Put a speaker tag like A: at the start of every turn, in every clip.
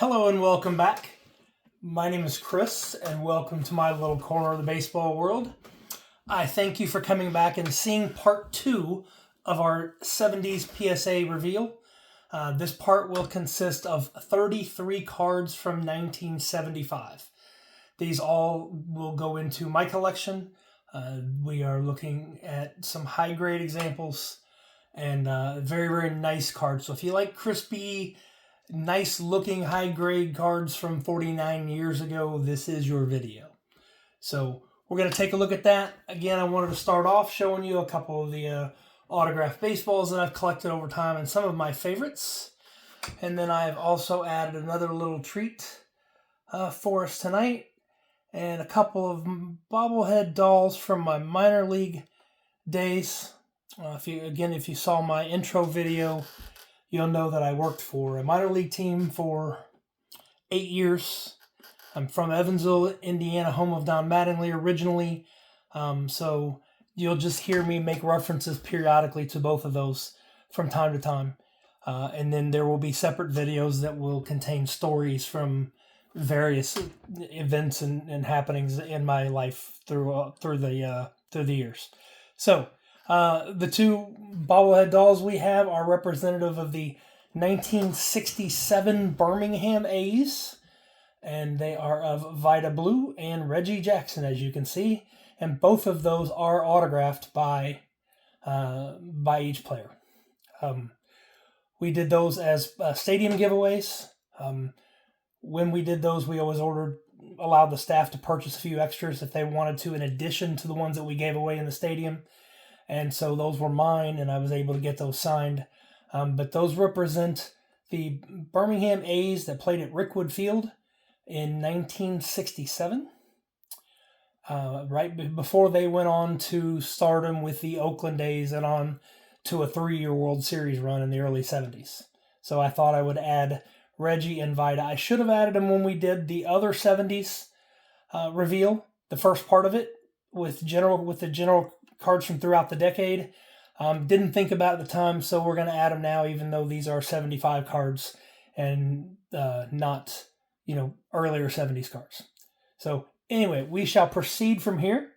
A: Hello and welcome back. My name is Chris and welcome to my little corner of the baseball world. I thank you for coming back and seeing part 2 of our 70s PSA reveal. This part will consist of 33 cards from 1975. These all will go into my collection. We are looking at some high-grade examples and very, very nice cards. So if you like crispy, nice-looking high-grade cards from 49 years ago, this is your video. So we're going to take a look at that. Again, I wanted to start off showing you a couple of the autographed baseballs that I've collected over time and some of my favorites. And then I've also added another little treat for us tonight, and a couple of bobblehead dolls from my minor league days. If you saw my intro video, you'll know that I worked for a minor league team for 8 years. I'm from Evansville, Indiana, home of Don Mattingly originally. So you'll just hear me make references periodically to both of those from time to time. And then there will be separate videos that will contain stories from various events and happenings in my life through the years. So the two bobblehead dolls we have are representative of the 1967 Birmingham A's, and they are of Vida Blue and Reggie Jackson, as you can see, and both of those are autographed by each player. We did those as stadium giveaways. When we did those, we always allowed the staff to purchase a few extras if they wanted to, in addition to the ones that we gave away in the stadium. And so those were mine, and I was able to get those signed. But those represent the Birmingham A's that played at Rickwood Field in 1967, right before they went on to stardom with the Oakland A's and on to a 3-year World Series run in the early 70s. So I thought I would add Reggie and Vida. I should have added them when we did the other 70s reveal, the first part of it, with the general cards from throughout the decade. Didn't think about it at the time, so we're going to add them now, even though these are 75 cards and not, earlier 70s cards. So anyway, we shall proceed from here.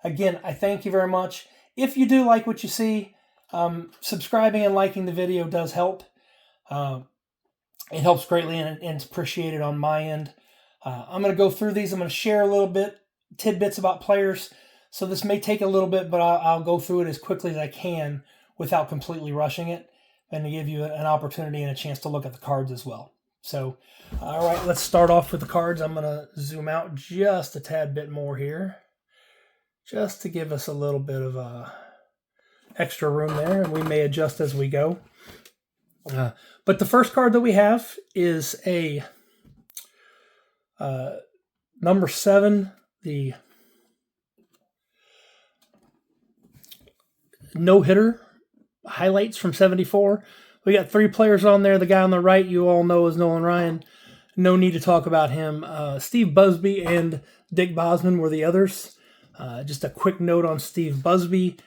A: Again, I thank you very much. If you do like what you see, subscribing and liking the video does help. It helps greatly, and it's appreciated on my end. I'm going to go through these. I'm going to share a little bit, tidbits about players. So this may take a little bit, but I'll go through it as quickly as I can without completely rushing it, and to give you an opportunity and a chance to look at the cards as well. So, all right, let's start off with the cards. I'm going to zoom out just a tad bit more here, just to give us a little bit of extra room there, and we may adjust as we go. But the first card that we have is a number 7, the no-hitter highlights from 74. We got 3 players on there. The guy on the right you all know is Nolan Ryans. No need to talk about him. Steve Busby and Dick Bosman were the others. Just a quick note on Steve Busby.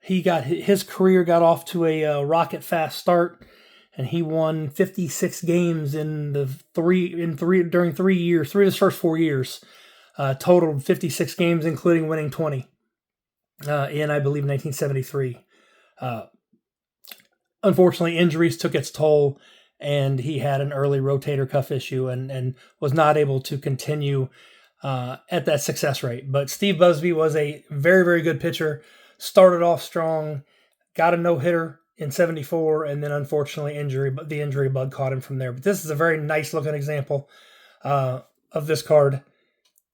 A: His career got off to a rocket fast start, and he won 56 games during 3 years, 3 of his first 4 years. Totaled 56 games, including winning 20 in, I believe, 1973. Unfortunately, injuries took its toll, and he had an early rotator cuff issue and was not able to continue at that success rate. But Steve Busby was a very, very good pitcher, started off strong, got a no-hitter in 74, and then unfortunately the injury bug caught him from there. But this is a very nice looking example of this card.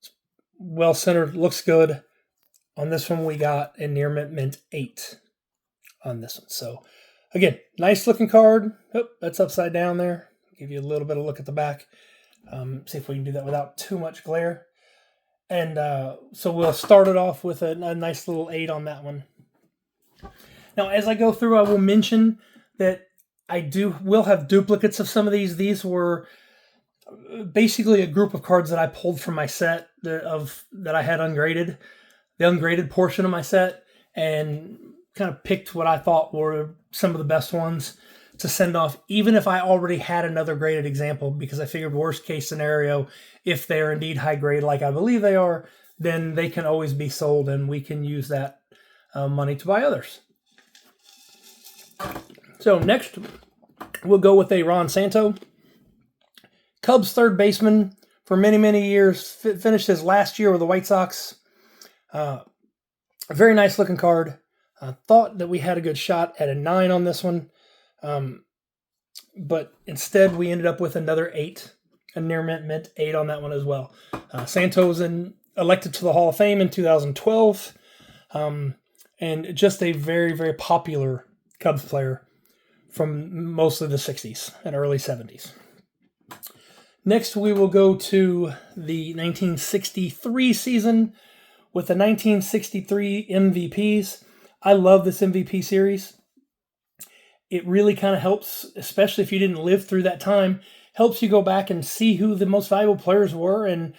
A: It's well centered, looks good. On this one we got a near mint 8 on this one. So again, nice looking card. Oh, that's upside down there. Give you a little bit of look at the back. See if we can do that without too much glare. And so we'll start it off with a nice little 8 on that one. Now, as I go through, I will mention that I will have duplicates of some of these. These were basically a group of cards that I pulled from my set that I had ungraded, the ungraded portion of my set, and kind of picked what I thought were some of the best ones. to send off, even if I already had another graded example, because I figured worst case scenario, if they're indeed high grade like I believe they are, then they can always be sold and we can use that money to buy others. So next, we'll go with a Ron Santo. Cubs third baseman for many, many years. Finished his last year with the White Sox. A very nice looking card. Thought that we had a good shot at a 9 on this one. But instead we ended up with another 8. A near mint 8 on that one as well. Santo was elected to the Hall of Fame in 2012. And just a very, very popular Cubs player from mostly the 60s and early 70s. Next, we will go to the 1963 season with the 1963 MVPs. I love this MVP series. It really kind of helps, especially if you didn't live through that time, helps you go back and see who the most valuable players were. And,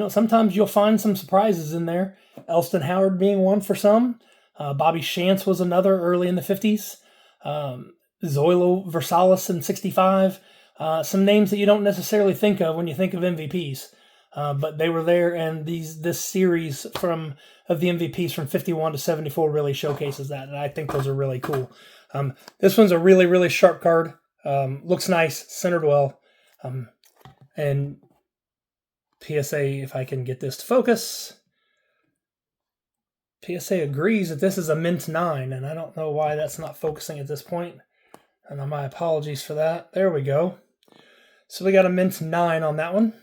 A: sometimes you'll find some surprises in there. Elston Howard being one for some. Bobby Shantz was another early in the 50s. Zoilo Versailles in 65. Some names that you don't necessarily think of when you think of MVPs. But they were there, and this series of the MVPs from 51 to 74 really showcases that, and I think those are really cool. This one's a really, really sharp card. Looks nice, centered well. And PSA, if I can get this to focus, PSA agrees that this is a mint 9, and I don't know why that's not focusing at this point. And my apologies for that. There we go. So we got a mint 9 on that one.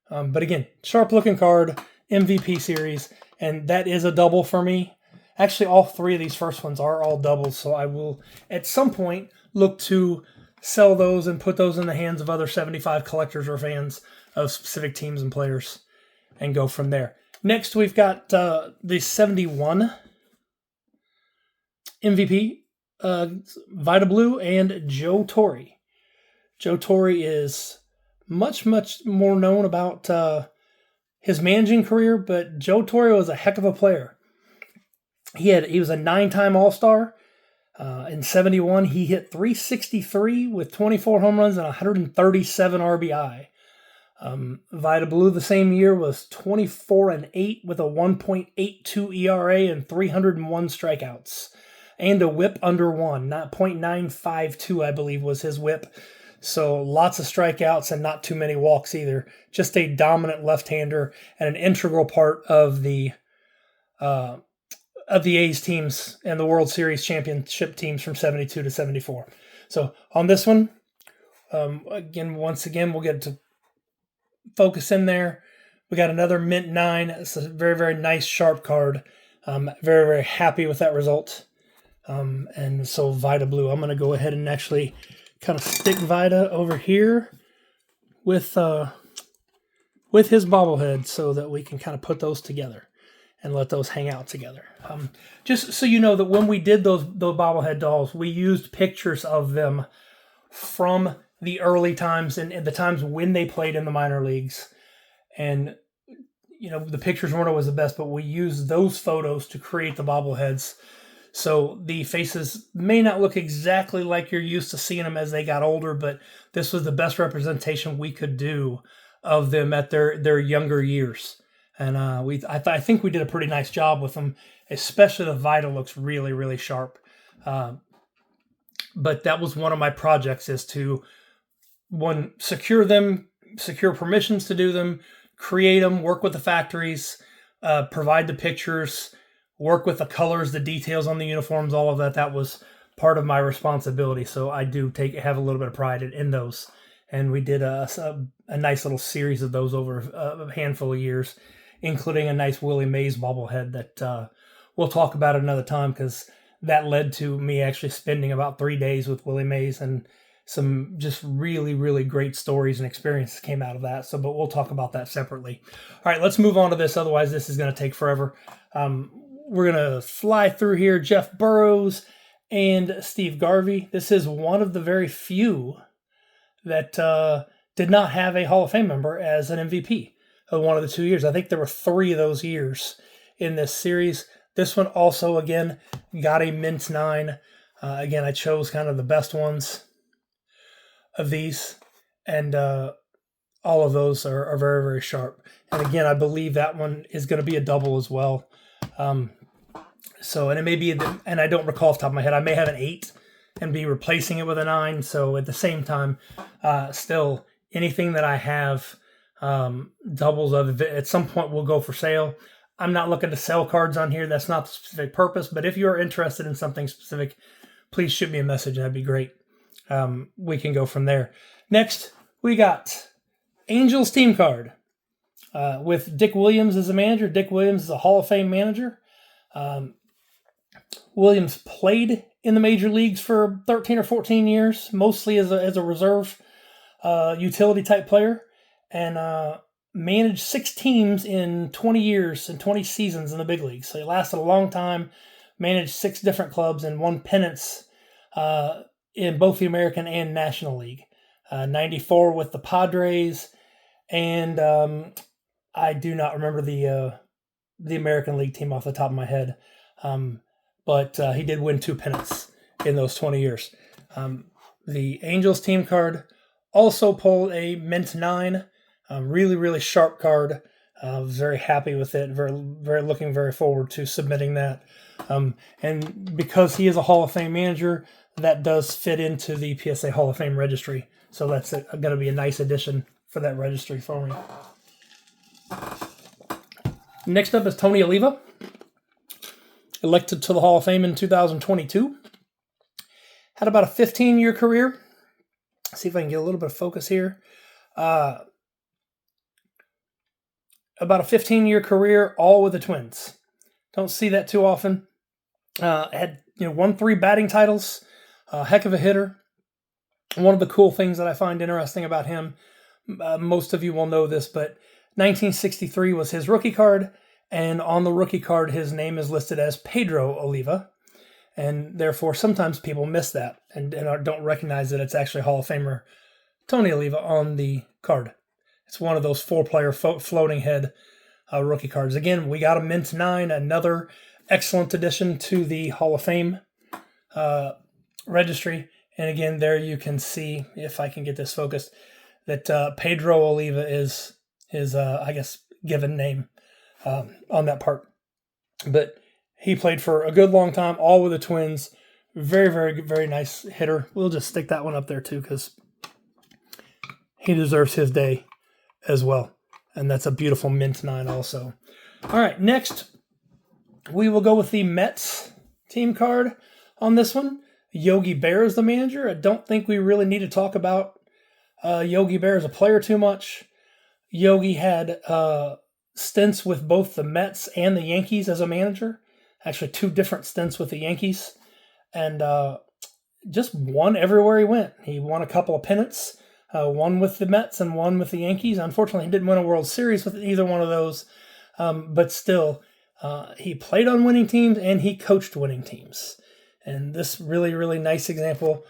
A: But again, sharp looking card, MVP series, and that is a double for me. Actually, all 3 of these first ones are all doubles, so I will at some point look to sell those and put those in the hands of other 75 collectors or fans of specific teams and players and go from there. Next, we've got the 71 MVP, Vita Blue, and Joe Torre. Joe Torre is much, much more known about his managing career, but Joe Torre was a heck of a player. He was a 9-time All-Star. In 71, he hit .363 with 24 home runs and 137 RBI. Vita Blue the same year was 24-8 with a 1.82 ERA and 301 strikeouts. And a whip under 1, not .952, I believe, was his whip. So lots of strikeouts and not too many walks either. Just a dominant left-hander and an integral part of the A's teams and the World Series championship teams from 72 to 74. So on this one, once again, we'll get to focus in there. We got another mint 9. It's a very, very nice, sharp card. Very, very happy with that result. And so Vita Blue, I'm going to go ahead and actually kind of stick Vita over here with his bobblehead so that we can kind of put those together and let those hang out together. Just so you know that when we did those bobblehead dolls, we used pictures of them from the early times and the times when they played in the minor leagues. And, the pictures weren't always the best, but we used those photos to create the bobbleheads. So the faces may not look exactly like you're used to seeing them as they got older, but this was the best representation we could do of them at their younger years. And I think we did a pretty nice job with them, especially the Vita looks really, really sharp. But that was one of my projects, is to, one, secure them, secure permissions to do them, create them, work with the factories, provide the pictures, work with the colors, the details on the uniforms, all of that. That was part of my responsibility. So I do have a little bit of pride in those. And we did a nice little series of those over a handful of years, including a nice Willie Mays bobblehead that we'll talk about another time, because that led to me actually spending about 3 days with Willie Mays, and some just really, really great stories and experiences came out of that. So, but we'll talk about that separately. All right, let's move on to this. Otherwise, this is going to take forever. We're going to fly through here. Jeff Burroughs and Steve Garvey. This is one of the very few that did not have a Hall of Fame member as an MVP of one of the 2 years. I think there were 3 of those years in this series. This one also, again, got a mint 9. Again, I chose kind of the best ones. of these, and all of those are very, very sharp. And again, I believe that one is going to be a double as well. And it may be, and I don't recall off the top of my head, I may have an 8 and be replacing it with a 9. So at the same time, still anything that I have doubles of it at some point will go for sale. I'm not looking to sell cards on here. That's not the specific purpose. But if you're interested in something specific, please shoot me a message. That'd be great. We can go from there. Next, we got Angels team card with Dick Williams as a manager. Dick Williams is a Hall of Fame manager. Williams played in the major leagues for 13 or 14 years, mostly as a reserve utility type player, and managed 6 teams in 20 years and 20 seasons in the big leagues. So he lasted a long time, managed 6 different clubs, and won pennants in both the American and National League. 94 with the Padres, and I do not remember the American League team off the top of my head. But he did win 2 pennants in those 20 years. The Angels team card also pulled a Mint 9, really, really sharp card. Was very happy with it. Very looking very forward to submitting that. And because he is a Hall of Fame manager, that does fit into the PSA Hall of Fame registry. So that's going to be a nice addition for that registry for me. Next up is Tony Oliva, elected to the Hall of Fame in 2022. Had about a 15-year career. Let's see if I can get a little bit of focus here. About a 15-year career, all with the Twins. Don't see that too often. Had won 3 batting titles. Heck of a hitter. One of the cool things that I find interesting about him, most of you will know this, but 1963 was his rookie card, and on the rookie card, his name is listed as Pedro Oliva, and therefore sometimes people miss that and don't recognize that it's actually Hall of Famer Tony Oliva on the card. It's one of those 4-player floating head rookie cards. Again, we got a Mint 9, another excellent addition to the Hall of Fame registry. And again, there you can see, if I can get this focused, that Pedro Oliva is his, I guess, given name on that part. But he played for a good long time, all with the Twins. Very, very, very nice hitter. We'll just stick that one up there too, because he deserves his day as well. And that's a beautiful Mint 9 also. All right, next we will go with the Mets team card on this one. Yogi Bear is the manager. I don't think we really need to talk about Yogi Bear as a player too much. Yogi had stints with both the Mets and the Yankees as a manager. Actually, 2 different stints with the Yankees. And just won everywhere he went. He won a couple of pennants. One with the Mets and one with the Yankees. Unfortunately, he didn't win a World Series with either one of those. But still, he played on winning teams and he coached winning teams. And this really, really nice example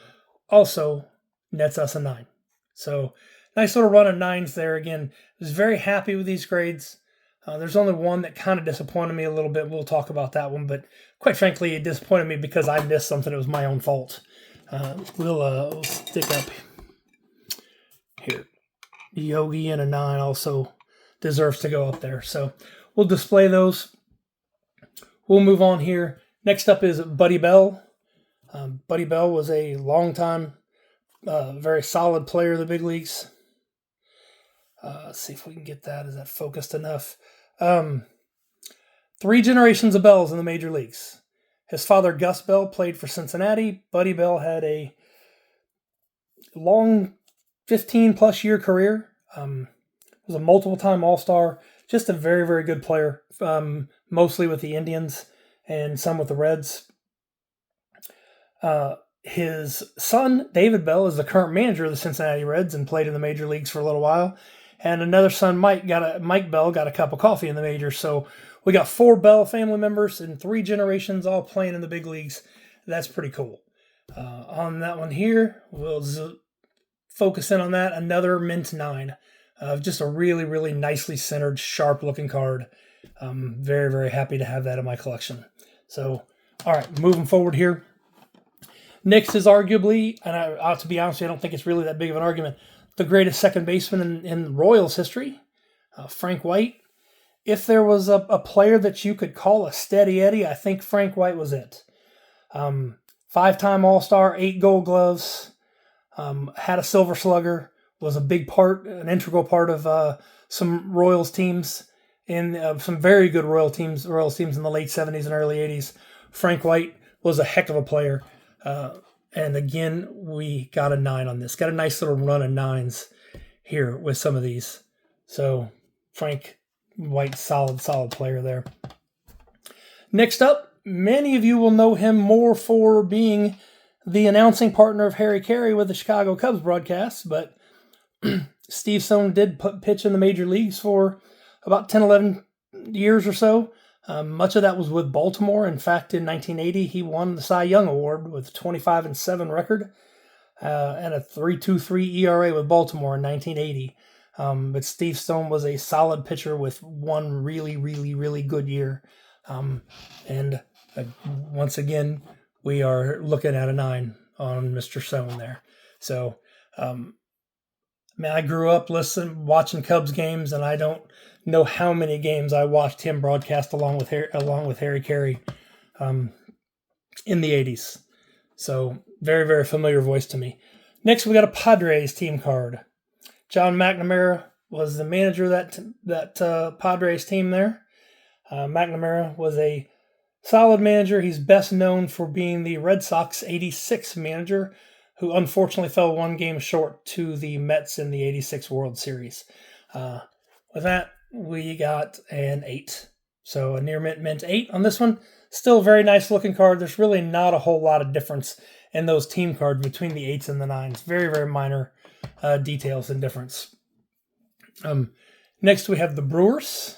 A: also nets us a 9. So nice little run of 9s there. Again, was very happy with these grades. There's only one that kind of disappointed me a little bit. We'll talk about that one. But quite frankly, it disappointed me because I missed something that was my own fault. We'll stick up here. Yogi and a 9 also deserves to go up there. So we'll display those. We'll move on here. Next up is Buddy Bell. Buddy Bell was a long-time, very solid player in the big leagues. Let's see if we can get that. Is that focused enough? 3 generations of Bells in the major leagues. His father, Gus Bell, played for Cincinnati. Buddy Bell had a long 15-plus year career. Was a multiple-time All-Star. Just a very, very good player, mostly with the Indians and some with the Reds. His son, David Bell, is the current manager of the Cincinnati Reds and played in the major leagues for a little while. And another son, Mike Bell, got a cup of coffee in the majors. So we got 4 Bell family members and 3 generations all playing in the big leagues. That's pretty cool. On that one here, we'll focus in on that. Another Mint 9. Just a really, really nicely centered, sharp-looking card. I'm very, very happy to have that in my collection. So, all right, moving forward here. Next is arguably, and to be honest, I don't think it's really that big of an argument, the greatest second baseman in Royals history, Frank White. If there was a player that you could call a steady Eddie, I think Frank White was it. 5-time All-Star, 8 Gold Gloves, had a Silver Slugger, was a big part, an integral part of some Royals teams, in some very good Royals teams in the late 70s and early 80s. Frank White was a heck of a player. And again, we got a 9 on this. Got a nice little run of 9s here with some of these. So Frank White, solid player there. Next up, many of you will know him more for being the announcing partner of Harry Carey with the Chicago Cubs broadcast, but Steve Stone did pitch in the major leagues for about 10, 11 years or so. Much of that was with Baltimore. In fact, in 1980, he won the Cy Young Award with a 25-7 record and a 3.23 ERA with Baltimore in 1980. But Steve Stone was a solid pitcher with one really, really, really good year. Once again, we are looking at a 9 on Mr. Stone there. So, I grew up watching Cubs games, and I don't know how many games I watched him broadcast along with Harry Carey in the 80s. So, very, very familiar voice to me. Next, we got a Padres team card. John McNamara was the manager of that Padres team there. McNamara was a solid manager. He's best known for being the Red Sox 86 manager, who unfortunately fell one game short to the Mets in the 86 World Series. With that, we got an 8. So a near mint 8 on this one. Still a very nice looking card. There's really not a whole lot of difference in those team cards between the 8s and the 9s. Very, very minor details and difference. Next we have the Brewers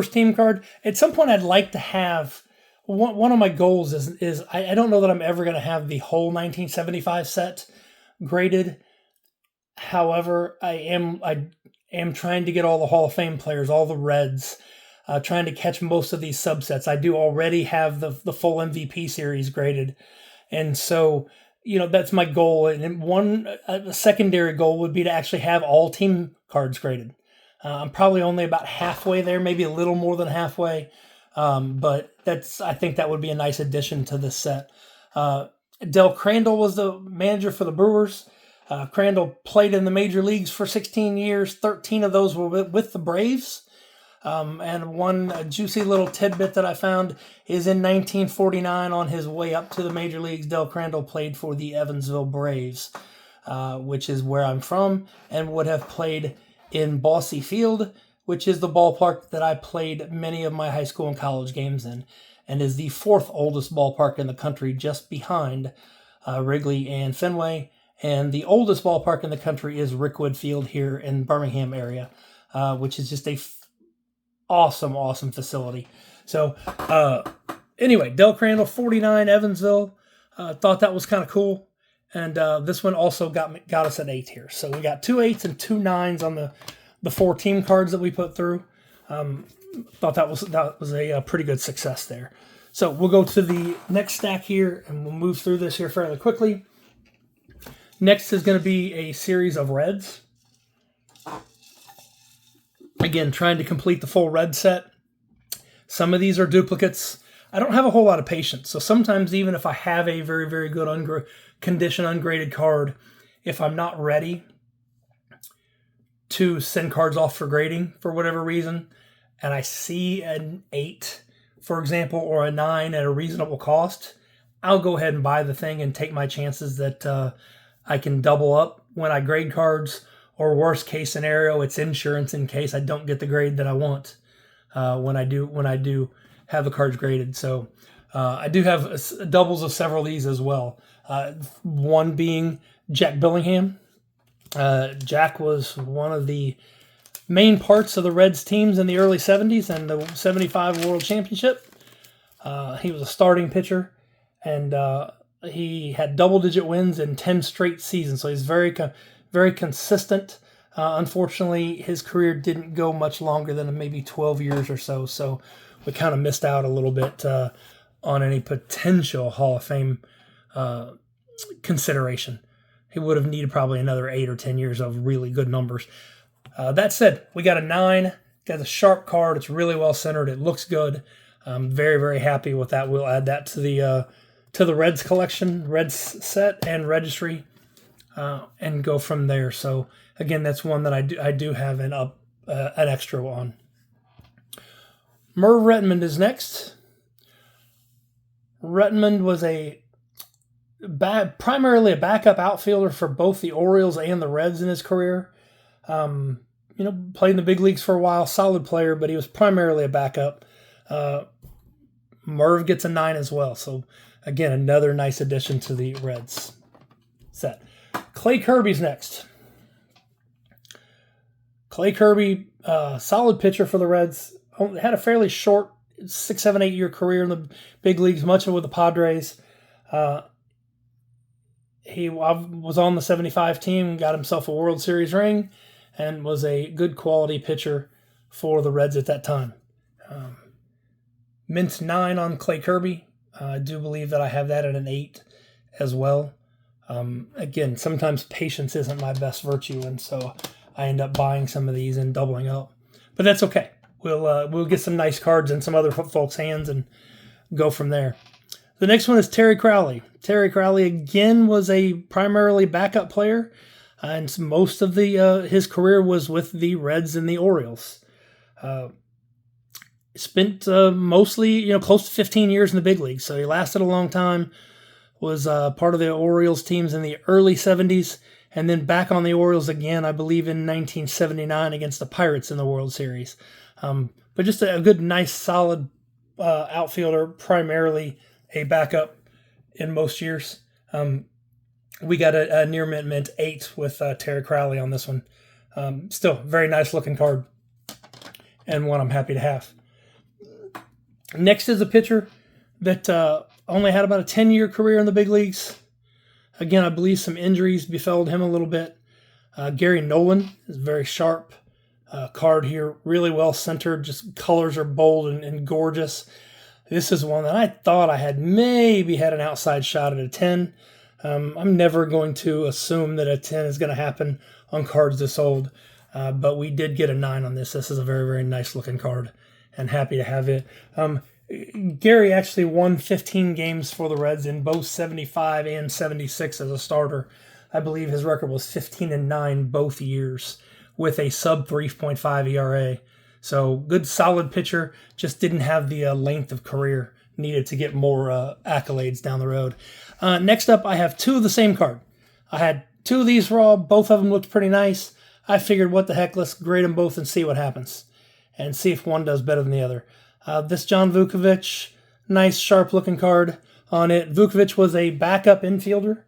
A: team card. At some point I'd like to have, one of my goals is I don't know that I'm ever going to have the whole 1975 set graded. However, I am trying to get all the Hall of Fame players, all the Reds, trying to catch most of these subsets. I do already have the full MVP series graded. And so, that's my goal. And a secondary goal would be to actually have all team cards graded. I'm probably only about halfway there, maybe a little more than halfway. But I think that would be a nice addition to this set. Del Crandle was the manager for the Brewers. Crandle played in the major leagues for 16 years. 13 of those were with the Braves. And one juicy little tidbit that I found is in 1949, on his way up to the major leagues, Del Crandle played for the Evansville Braves, which is where I'm from, and would have played in Bosse Field, which is the ballpark that I played many of my high school and college games in, and is the 4th oldest ballpark in the country, just behind Wrigley and Fenway. And the oldest ballpark in the country is Rickwood Field here in Birmingham area, which is just a awesome facility. So anyway, Del Crandle, 49, Evansville. Thought that was kind of cool. And this one also got us an 8 here. So we got 2 8s and 2 9s on the 4 team cards that we put through. Thought that was a pretty good success there. So we'll go to the next stack here, and we'll move through this here fairly quickly. Next is going to be a series of Reds. Again, trying to complete the full red set. Some of these are duplicates. I don't have a whole lot of patience, so sometimes even if I have a very, very good condition ungraded card, if I'm not ready to send cards off for grading for whatever reason, and I see an 8, for example, or a 9 at a reasonable cost, I'll go ahead and buy the thing and take my chances that I can double up when I grade cards, or worst case scenario, it's insurance in case I don't get the grade that I want when I do have the cards graded. So I do have doubles of several of these as well. One being Jack Billingham. Jack was one of the main parts of the Reds teams in the early 70s and the 75 World Championship. He was a starting pitcher, and he had double-digit wins in 10 straight seasons, so he's very consistent. Unfortunately, his career didn't go much longer than maybe 12 years or so we kind of missed out a little bit on any potential Hall of Fame consideration. He would have needed probably another 8 or 10 years of really good numbers. That said, we got a 9. Got a sharp card. It's really well centered. It looks good. I'm very, very happy with that. We'll add that to the Reds collection, Reds set and registry, and go from there. So again, that's one that I do have an extra on. Merv Rettenmund is next. Rettenmund was primarily a backup outfielder for both the Orioles and the Reds in his career. Played in the big leagues for a while, solid player, but he was primarily a backup. Merv gets a 9 as well. So again, another nice addition to the Reds set. Klay Kirby's next. Klay Kirby, solid pitcher for the Reds. Had a fairly short 6, 7, 8 year career in the big leagues, much of it with the Padres. He was on the 75 team, got himself a World Series ring, and was a good quality pitcher for the Reds at that time. Mint 9 on Klay Kirby. I do believe that I have that at an 8 as well. Again, sometimes patience isn't my best virtue, and so I end up buying some of these and doubling up. But that's okay. We'll get some nice cards in some other folks' hands and go from there. The next one is Terry Crowley. Terry Crowley, again, was a primarily backup player, and most of his career was with the Reds and the Orioles. Spent mostly, close to 15 years in the big leagues, so he lasted a long time, was part of the Orioles teams in the early 70s, and then back on the Orioles again, I believe in 1979 against the Pirates in the World Series. But just a good, nice, solid outfielder, primarily a backup in most years. We got a near mint 8 with Terry Crowley on this one. Still, very nice looking card, and one I'm happy to have. Next is a pitcher that only had about a 10-year career in the big leagues. Again, I believe some injuries befell him a little bit. Gary Nolan is very sharp. Card here, really well centered, just colors are bold and gorgeous. This is one that I thought I had maybe had an outside shot at a 10. I'm never going to assume that a 10 is going to happen on cards this old, but we did get a 9 on this. This is a very, very nice looking card, and happy to have it. Gary actually won 15 games for the Reds in both 75 and 76 as a starter. I believe his record was 15-9 both years, with a sub 3.5 ERA. So good, solid pitcher, just didn't have the length of career needed to get more accolades down the road. Next up, I have 2 of the same card. I had 2 of these raw. Both of them looked pretty nice. I figured, what the heck, let's grade them both and see what happens, and see if one does better than the other. This John Vukovich, nice, sharp-looking card on it. Vukovich was a backup infielder,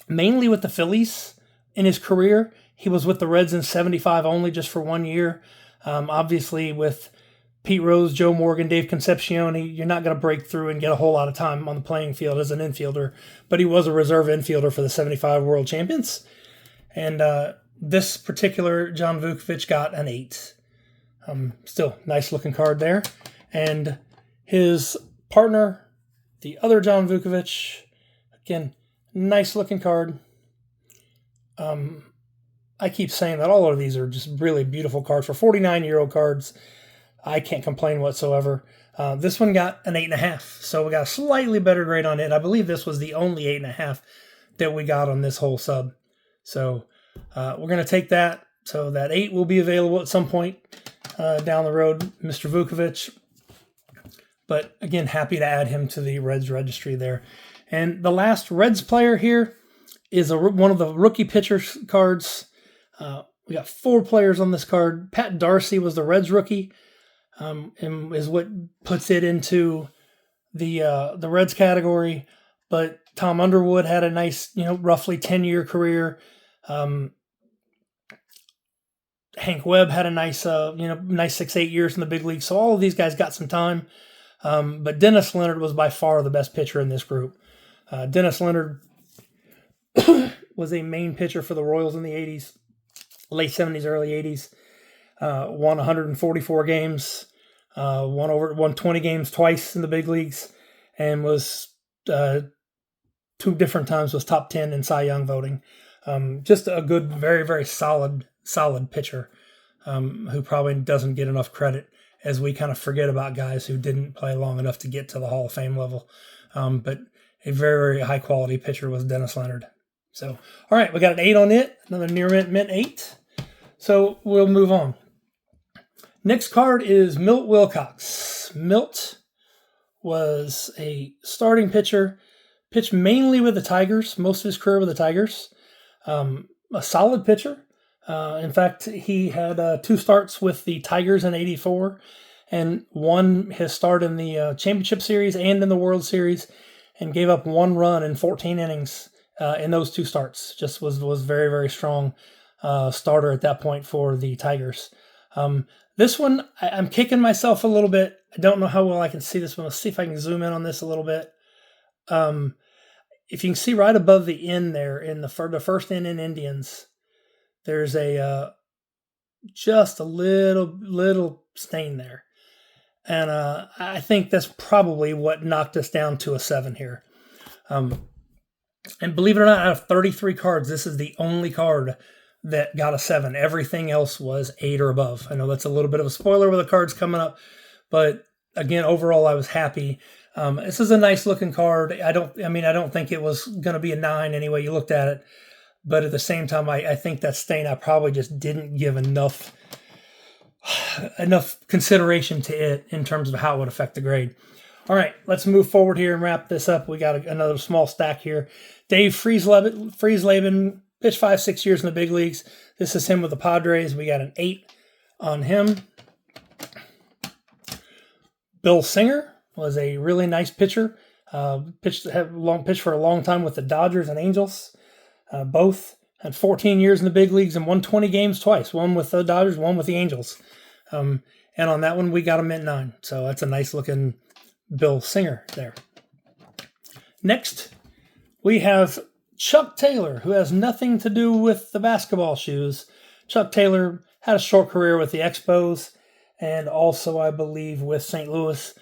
A: mainly with the Phillies in his career. He was with the Reds in 75 only, just for 1 year. Obviously, with Pete Rose, Joe Morgan, Dave Concepcion, you're not going to break through and get a whole lot of time on the playing field as an infielder, but he was a reserve infielder for the 75 World Champions. And this particular John Vukovich got an 8. Still, nice looking card there. And his partner, the other John Vukovich, again, nice looking card. I keep saying that all of these are just really beautiful cards. For 49-year-old cards, I can't complain whatsoever. This one got an 8.5, so we got a slightly better grade on it. I believe this was the only 8.5 that we got on this whole sub. So we're going to take that. So that 8 will be available at some point down the road, Mr. Vukovich. But again, happy to add him to the Reds registry there. And the last Reds player here is one of the rookie pitchers cards. We got 4 players on this card. Pat Darcy was the Reds rookie, and is what puts it into the Reds category. But Tom Underwood had a nice, roughly 10-year career. Hank Webb had a nice 6-8 years in the big league. So all of these guys got some time. But Dennis Leonard was by far the best pitcher in this group. Dennis Leonard was a main pitcher for the Royals in the 80s, late 70s, early 80s. Won 144 games, won 20 games twice in the big leagues, and was two different times was top 10 in Cy Young voting. Just a good, very, very solid pitcher who probably doesn't get enough credit, as we kind of forget about guys who didn't play long enough to get to the Hall of Fame level. But a very, very high-quality pitcher was Dennis Leonard. So, all right, we got an 8 on it, another near mint 8. So we'll move on. Next card is Milt Wilcox. Milt was a starting pitcher, pitched mainly with the Tigers, most of his career with the Tigers. A solid pitcher. In fact, he had 2 starts with the Tigers in '84 and won his start in the Championship Series and in the World Series, and gave up 1 run in 14 innings in those 2 starts. Just was very, very strong starter at that point for the Tigers. This one, I'm kicking myself a little bit. I don't know how well I can see this one. Let's see if I can zoom in on this a little bit. If you can see right above the N there in the first N in Indians, there's a just a little stain there. And I think that's probably what knocked us down to a 7 here. And believe it or not, out of 33 cards, this is the only card that got a 7. Everything else was 8 or above. I know that's a little bit of a spoiler with the cards coming up, but again, overall, I was happy. This is a nice looking card. I don't think it was going to be a 9 anyway you looked at it, but at the same time, I think that stain, I probably just didn't give enough consideration to it in terms of how it would affect the grade. All right, let's move forward here and wrap this up. We got another small stack here. Dave Friesleben pitched 5-6 years in the big leagues. This is him with the Padres. We got an 8 on him. Bill Singer was a really nice pitcher. Pitched for a long time with the Dodgers and Angels. Both had 14 years in the big leagues and won 20 games twice. One with the Dodgers, one with the Angels. And on that one, we got a mint 9. So that's a nice looking Bill Singer there. Next, we have Chuck Taylor, who has nothing to do with the basketball shoes. Chuck Taylor had a short career with the Expos and also, I believe, with St. Louis.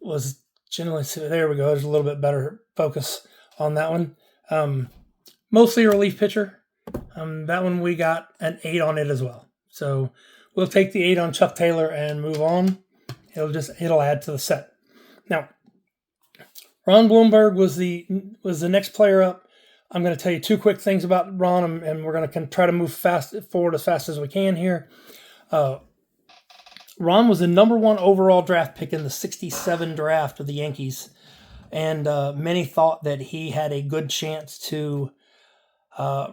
A: Was generally, there we go. There's a little bit better focus on that one. Mostly a relief pitcher. That one we got an 8 on it as well. So we'll take the 8 on Chuck Taylor and move on. It'll add to the set. Now, Ron Blomberg was the next player up. I'm going to tell you 2 quick things about Ron, and we're going to try to move forward as fast as we can here. Ron was the number 1 overall draft pick in the '67 draft of the Yankees, and many thought that he had a good chance to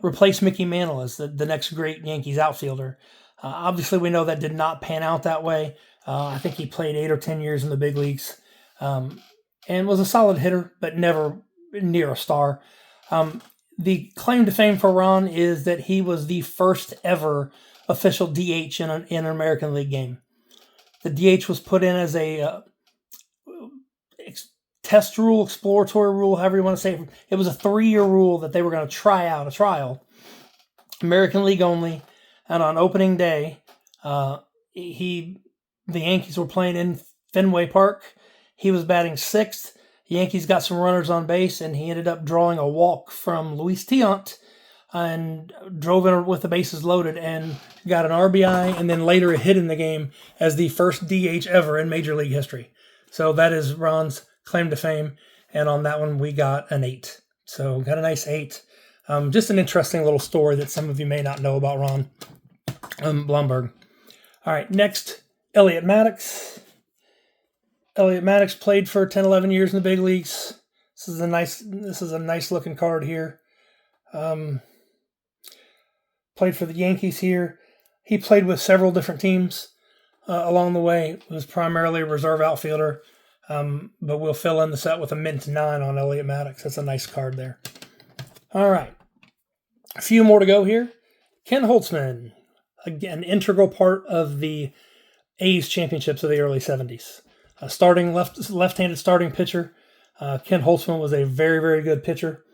A: replace Mickey Mantle as the next great Yankees outfielder. Obviously, we know that did not pan out that way. I think he played 8 or 10 years in the big leagues and was a solid hitter, but never near a star. The claim to fame for Ron is that he was the first ever official DH in an American League game. The DH was put in as a test rule, exploratory rule, however you want to say it. It was a 3-year rule that they were going to try out, a trial. American League only. And on opening day, the Yankees were playing in Fenway Park. He was batting 6th. The Yankees got some runners on base, and he ended up drawing a walk from Luis Tiant and drove in with the bases loaded and got an RBI and then later a hit in the game as the first DH ever in Major League history. So that is Ron's claim to fame, and on that one we got an 8. So got a nice 8. Just an interesting little story that some of you may not know about Ron Blomberg. All right, next, Elliot Maddox. Elliot Maddox played for 10, 11 years in the big leagues. This is a nice looking card here. Played for the Yankees here. He played with several different teams along the way. Was primarily a reserve outfielder, but we'll fill in the set with a mint 9 on Elliot Maddox. That's a nice card there. All right, a few more to go here. Ken Holzman, again, an integral part of the A's championships of the early 70s. Starting left-handed starting pitcher. Ken Holzman was a very, very good pitcher.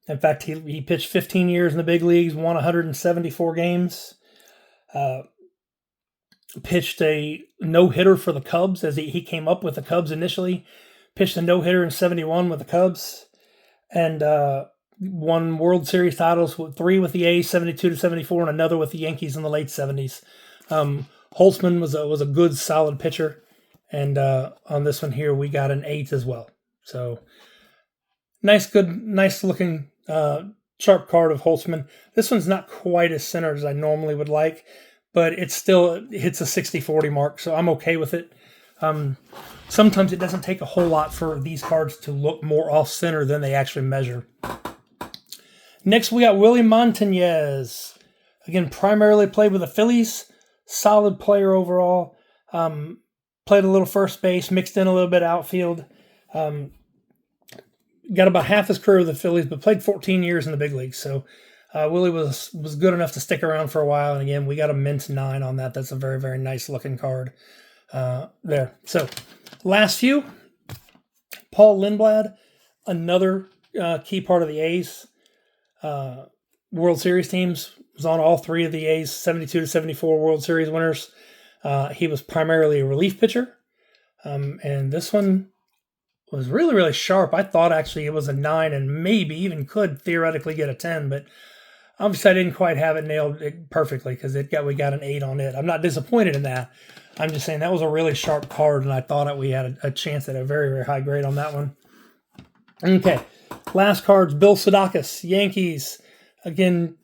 A: In fact, he pitched 15 years in the big leagues, won 174 games. Pitched a no-hitter for the Cubs as he came up with the Cubs initially. pitched a no-hitter in 71 with the Cubs, and won World Series titles, 3 with the A's, 72 to 74, and another with the Yankees in the late 70s. Holzman was a good, solid pitcher, and on this one here, we got an 8 as well. So nice looking sharp card of Holzman. This one's not quite as centered as I normally would like, but it still hits a 60-40 mark, so I'm okay with it. Sometimes it doesn't take a whole lot for these cards to look more off-center than they actually measure. Next, we got Willie Montañez. Again, primarily played with the Phillies. Solid player overall. Played a little first base, mixed in a little bit outfield. Got about half his career with the Phillies, but played 14 years in the big leagues. So Willie was good enough to stick around for a while. And again, we got a mint 9 on that. That's a very, very nice looking card there. So last few, Paul Lindblad, another key part of the A's World Series teams. Was on all 3 of the A's 72 to 74 World Series winners. He was primarily a relief pitcher. And this one was really, really sharp. I thought actually it was a 9 and maybe even could theoretically get a 10, but obviously I didn't quite have it nailed perfectly because we got an 8 on it. I'm not disappointed in that. I'm just saying that was a really sharp card, and I thought we had a chance at a very, very high grade on that one. Okay, last cards, Bill Sadakas, Yankees. Again,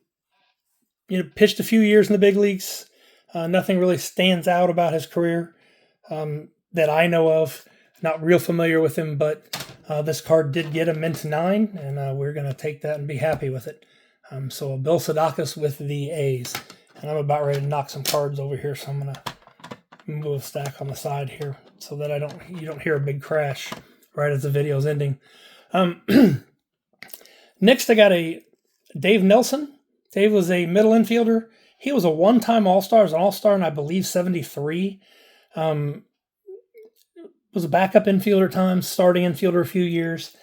A: pitched a few years in the big leagues. Nothing really stands out about his career that I know of. Not real familiar with him, but this card did get a mint 9, and we're going to take that and be happy with it. So Bill Sadakas with the A's. And I'm about ready to knock some cards over here, so I'm going to move a stack on the side here so that you don't hear a big crash right as the video is ending. Next, I got a Dave Nelson. Dave was a middle infielder. He was a one-time All-Star. He was an All-Star in, I believe, 73. Was a backup infielder times, starting infielder a few years.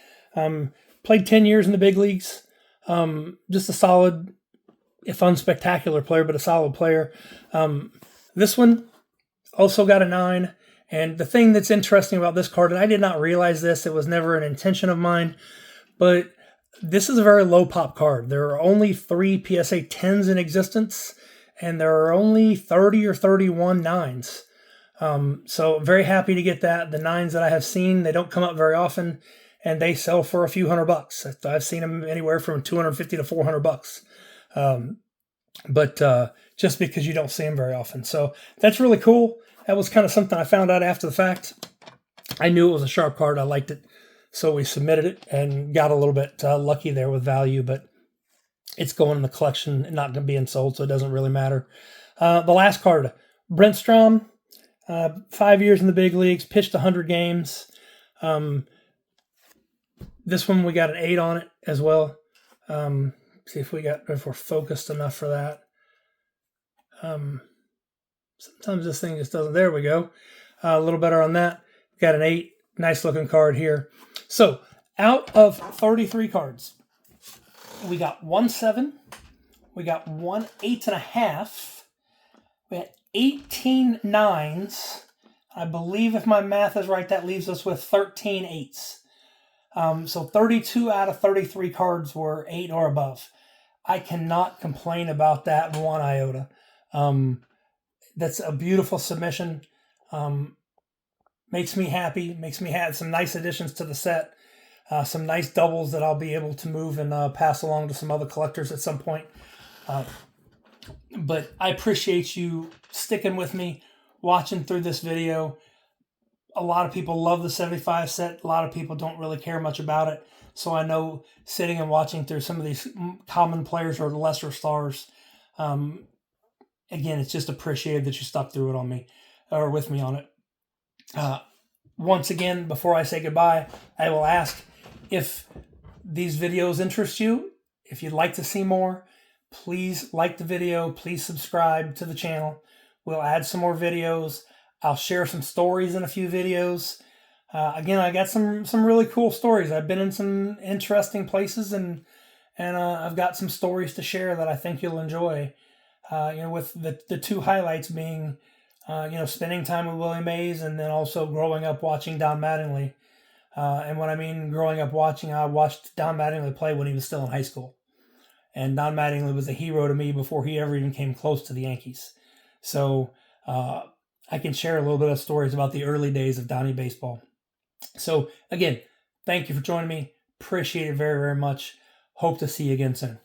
A: Played 10 years in the big leagues. Just a solid, if unspectacular player, but a solid player. This one also got a 9. And the thing that's interesting about this card, and I did not realize this, it was never an intention of mine, but this is a very low pop card. There are only 3 PSA 10s in existence, and there are only 30 or 31 9s. So very happy to get that. The 9s that I have seen, they don't come up very often, and they sell for a few $100. I've seen them anywhere from $250 to $400. But just because you don't see them very often. So that's really cool. That was kind of something I found out after the fact. I knew it was a sharp card. I liked it. So we submitted it and got a little bit lucky there with value, but it's going in the collection and not being sold, so it doesn't really matter. The last card, Brent Strom. 5 years in the big leagues, pitched 100 games. This one we got an 8 on it as well. See if we're focused enough for that. Sometimes this thing just doesn't. There we go. A little better on that. Got an 8. Nice looking card here. So out of 33 cards, we got 1 7. We got 1 8.5. We had 18 9s. I believe if my math is right, that leaves us with 13 8s. So 32 out of 33 cards were 8 or above. I cannot complain about that one iota. That's a beautiful submission. Makes me happy. Makes me have some nice additions to the set. Some nice doubles that I'll be able to move and pass along to some other collectors at some point. But I appreciate you sticking with me, watching through this video. A lot of people love the 75 set. A lot of people don't really care much about it. So I know sitting and watching through some of these common players or lesser stars, again, it's just appreciated that you stuck through it on me, or with me on it. Once again, before I say goodbye, I will ask if these videos interest you, if you'd like to see more, please like the video. Please subscribe to the channel. We'll add some more videos. I'll share some stories in a few videos. Again, I got some really cool stories. I've been in some interesting places, and I've got some stories to share that I think you'll enjoy. With the 2 highlights being, spending time with Willie Mays, and then also growing up watching Don Mattingly. And what I mean growing up watching, I watched Don Mattingly play when he was still in high school. And Don Mattingly was a hero to me before he ever even came close to the Yankees. So I can share a little bit of stories about the early days of Donnie baseball. So again, thank you for joining me. Appreciate it very, very much. Hope to see you again soon.